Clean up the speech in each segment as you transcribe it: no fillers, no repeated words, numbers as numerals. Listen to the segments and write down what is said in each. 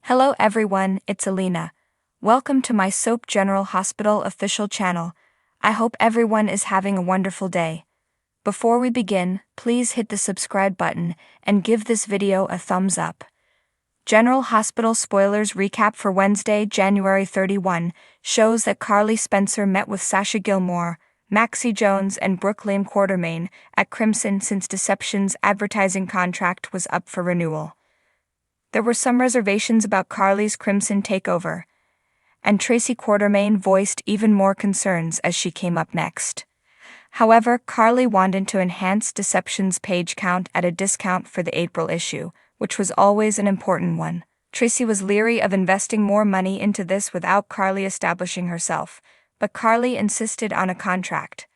Hello everyone, it's Alina. Welcome to my Soap General Hospital official channel. I hope everyone is having a wonderful day. Before we begin, please hit the subscribe button and give this video a thumbs up. General Hospital spoilers recap for Wednesday, January 31, shows that Carly Spencer met with Sasha Gilmore, Maxie Jones and Brooklyn Quartermain at Crimson since Deception's advertising contract was up for renewal. There were some reservations about Carly's Crimson takeover, and Tracy Quartermain voiced even more concerns as she came up next. However, Carly wanted to enhance Deception's page count at a discount for the April issue, which was always an important one. Tracy was leery of investing more money into this without Carly establishing herself, but Carly insisted on a contract.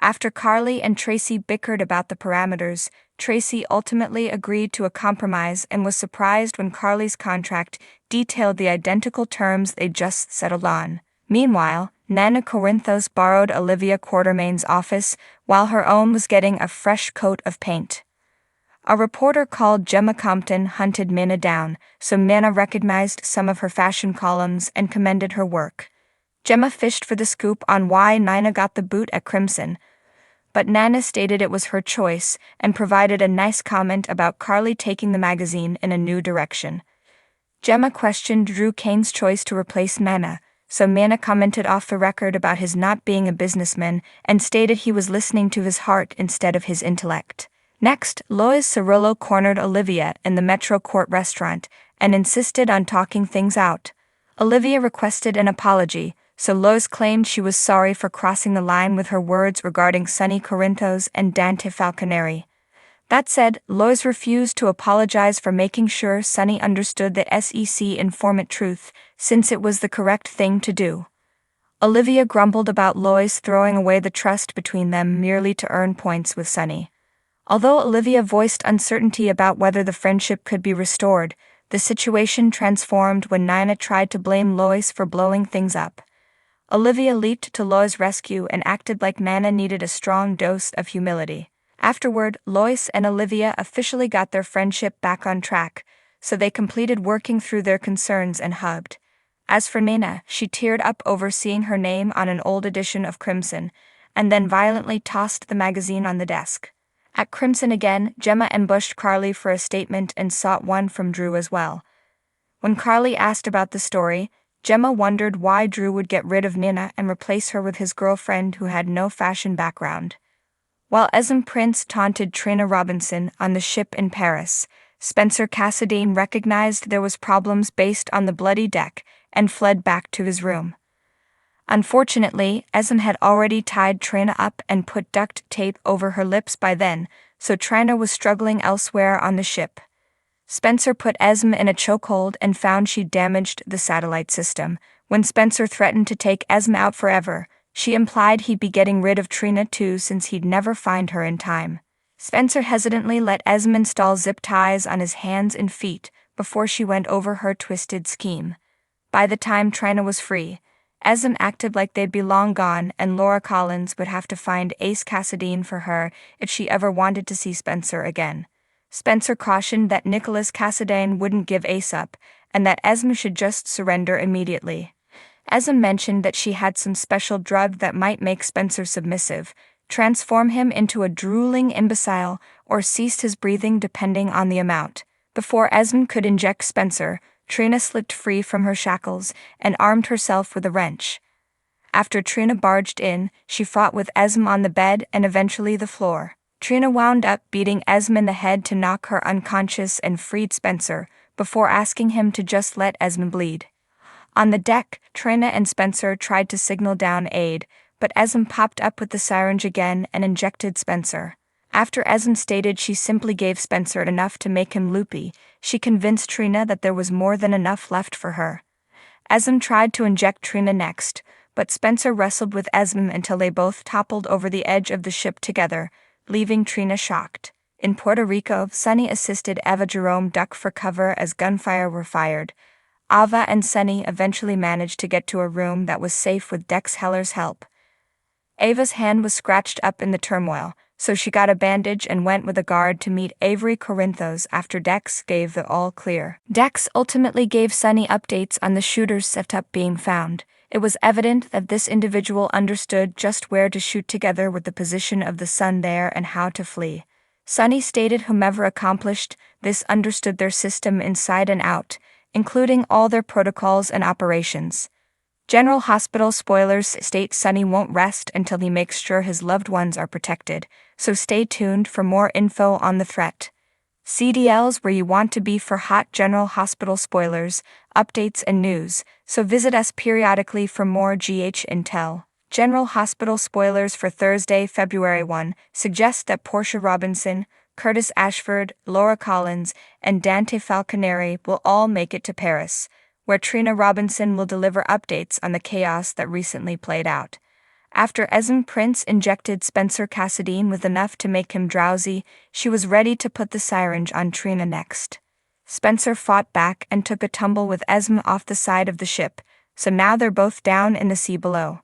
After Carly and Tracy bickered about the parameters, Tracy ultimately agreed to a compromise and was surprised when Carly's contract detailed the identical terms they just settled on. Meanwhile, Nana Corinthos borrowed Olivia Quartermain's office while her own was getting a fresh coat of paint. A reporter called Gemma Compton hunted Nana down, so Nana recognized some of her fashion columns and commended her work. Gemma fished for the scoop on why Nina got the boot at Crimson, but Nana stated it was her choice and provided a nice comment about Carly taking the magazine in a new direction. Gemma questioned Drew Kane's choice to replace Nana, so Nana commented off the record about his not being a businessman and stated he was listening to his heart instead of his intellect. Next, Lois Cirillo cornered Olivia in the Metro Court restaurant and insisted on talking things out. Olivia requested an apology, so Lois claimed she was sorry for crossing the line with her words regarding Sonny Corinthos and Dante Falconeri. That said, Lois refused to apologize for making sure Sonny understood the SEC informant truth, since it was the correct thing to do. Olivia grumbled about Lois throwing away the trust between them merely to earn points with Sonny. Although Olivia voiced uncertainty about whether the friendship could be restored, the situation transformed when Nina tried to blame Lois for blowing things up. Olivia leaped to Lois' rescue and acted like Nana needed a strong dose of humility. Afterward, Lois and Olivia officially got their friendship back on track, so they completed working through their concerns and hugged. As for Nana, she teared up over seeing her name on an old edition of Crimson, and then violently tossed the magazine on the desk. At Crimson again, Gemma ambushed Carly for a statement and sought one from Drew as well. When Carly asked about the story, Gemma wondered why Drew would get rid of Nina and replace her with his girlfriend who had no fashion background. While Esme Prince taunted Trina Robinson on the ship in Paris, Spencer Cassadine recognized there was problems based on the bloody deck and fled back to his room. Unfortunately, Esme had already tied Trina up and put duct tape over her lips by then, so Trina was struggling elsewhere on the ship. Spencer put Esme in a chokehold and found she'd damaged the satellite system. When Spencer threatened to take Esme out forever, she implied he'd be getting rid of Trina too since he'd never find her in time. Spencer hesitantly let Esme install zip ties on his hands and feet before she went over her twisted scheme. By the time Trina was free, Esme acted like they'd be long gone and Laura Collins would have to find Ace Cassadine for her if she ever wanted to see Spencer again. Spencer cautioned that Nicholas Cassadine wouldn't give Ace up, and that Esme should just surrender immediately. Esme mentioned that she had some special drug that might make Spencer submissive, transform him into a drooling imbecile, or cease his breathing depending on the amount. Before Esme could inject Spencer, Trina slipped free from her shackles and armed herself with a wrench. After Trina barged in, she fought with Esme on the bed and eventually the floor. Trina wound up beating Esme in the head to knock her unconscious and freed Spencer, before asking him to just let Esme bleed. On the deck, Trina and Spencer tried to signal down aid, but Esme popped up with the syringe again and injected Spencer. After Esme stated she simply gave Spencer enough to make him loopy, she convinced Trina that there was more than enough left for her. Esme tried to inject Trina next, but Spencer wrestled with Esme until they both toppled over the edge of the ship together, leaving Trina shocked. In Puerto Rico, Sonny assisted Ava Jerome duck for cover as gunfire were fired. Ava and Sonny eventually managed to get to a room that was safe with Dex Heller's help. Ava's hand was scratched up in the turmoil, so she got a bandage and went with a guard to meet Avery Corinthos after Dex gave the all clear. Dex ultimately gave Sunny updates on the shooter's setup being found. It was evident that this individual understood just where to shoot together with the position of the sun there and how to flee. Sunny stated whomever accomplished this understood their system inside and out, including all their protocols and operations. General Hospital spoilers state Sunny won't rest until he makes sure his loved ones are protected, so stay tuned for more info on the threat. CDL's where you want to be for hot General Hospital spoilers, updates and news, so visit us periodically for more GH intel. General Hospital spoilers for Thursday, February 1 suggest that Portia Robinson, Curtis Ashford, Laura Collins, and Dante Falconeri will all make it to Paris, where Trina Robinson will deliver updates on the chaos that recently played out. After Esme Prince injected Spencer Cassadine with enough to make him drowsy, she was ready to put the syringe on Trina next. Spencer fought back and took a tumble with Esme off the side of the ship, so now they're both down in the sea below.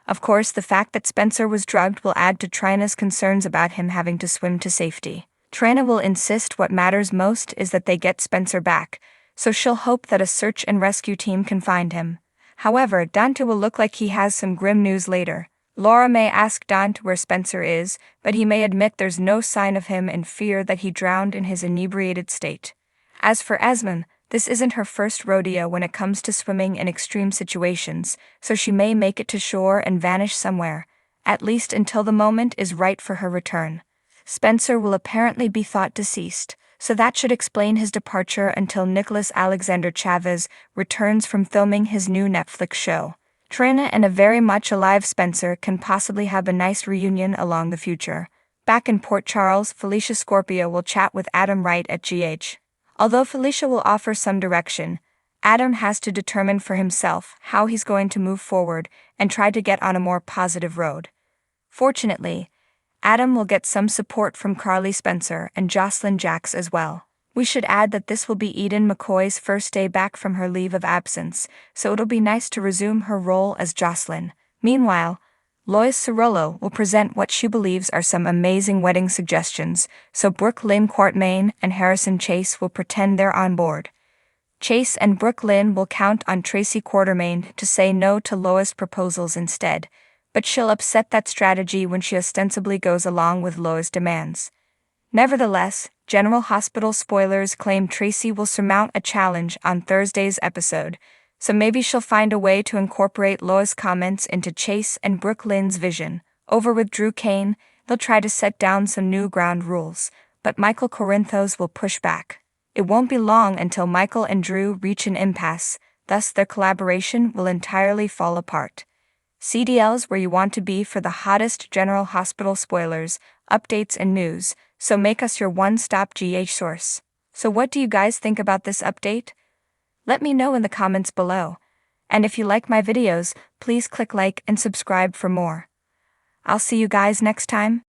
Of course, the fact that Spencer was drugged will add to Trina's concerns about him having to swim to safety. Trina will insist what matters most is that they get Spencer back, so she'll hope that a search and rescue team can find him. However, Dante will look like he has some grim news later. Laura may ask Dante where Spencer is, but he may admit there's no sign of him and fear that he drowned in his inebriated state. As for Esme, this isn't her first rodeo when it comes to swimming in extreme situations, so she may make it to shore and vanish somewhere, at least until the moment is right for her return. Spencer will apparently be thought deceased, so that should explain his departure until Nicholas Alexander Chavez returns from filming his new Netflix show. Trina and a very much alive Spencer can possibly have a nice reunion along the future. Back in Port Charles, Felicia Scorpio will chat with Adam Wright at GH. Although Felicia will offer some direction, Adam has to determine for himself how he's going to move forward and try to get on a more positive road. Fortunately, Adam will get some support from Carly Spencer and Jocelyn Jacks as well. We should add that this will be Eden McCoy's first day back from her leave of absence, so it'll be nice to resume her role as Jocelyn. Meanwhile, Lois Cirolo will present what she believes are some amazing wedding suggestions, so Brooke Lynn Quartmain and Harrison Chase will pretend they're on board. Chase and Brooke Lynn will count on Tracy Quartermain to say no to Lois' proposals instead, but she'll upset that strategy when she ostensibly goes along with Lois' demands. Nevertheless, General Hospital spoilers claim Tracy will surmount a challenge on Thursday's episode, so maybe she'll find a way to incorporate Lois' comments into Chase and Brooke Lynn's vision. Over with Drew Kane, they'll try to set down some new ground rules, but Michael Corinthos will push back. It won't be long until Michael and Drew reach an impasse, thus their collaboration will entirely fall apart. CDL's where you want to be for the hottest General Hospital spoilers, updates and news, so make us your one-stop GH source. So what do you guys think about this update? Let me know in the comments below. And if you like my videos, please click like and subscribe for more. I'll see you guys next time.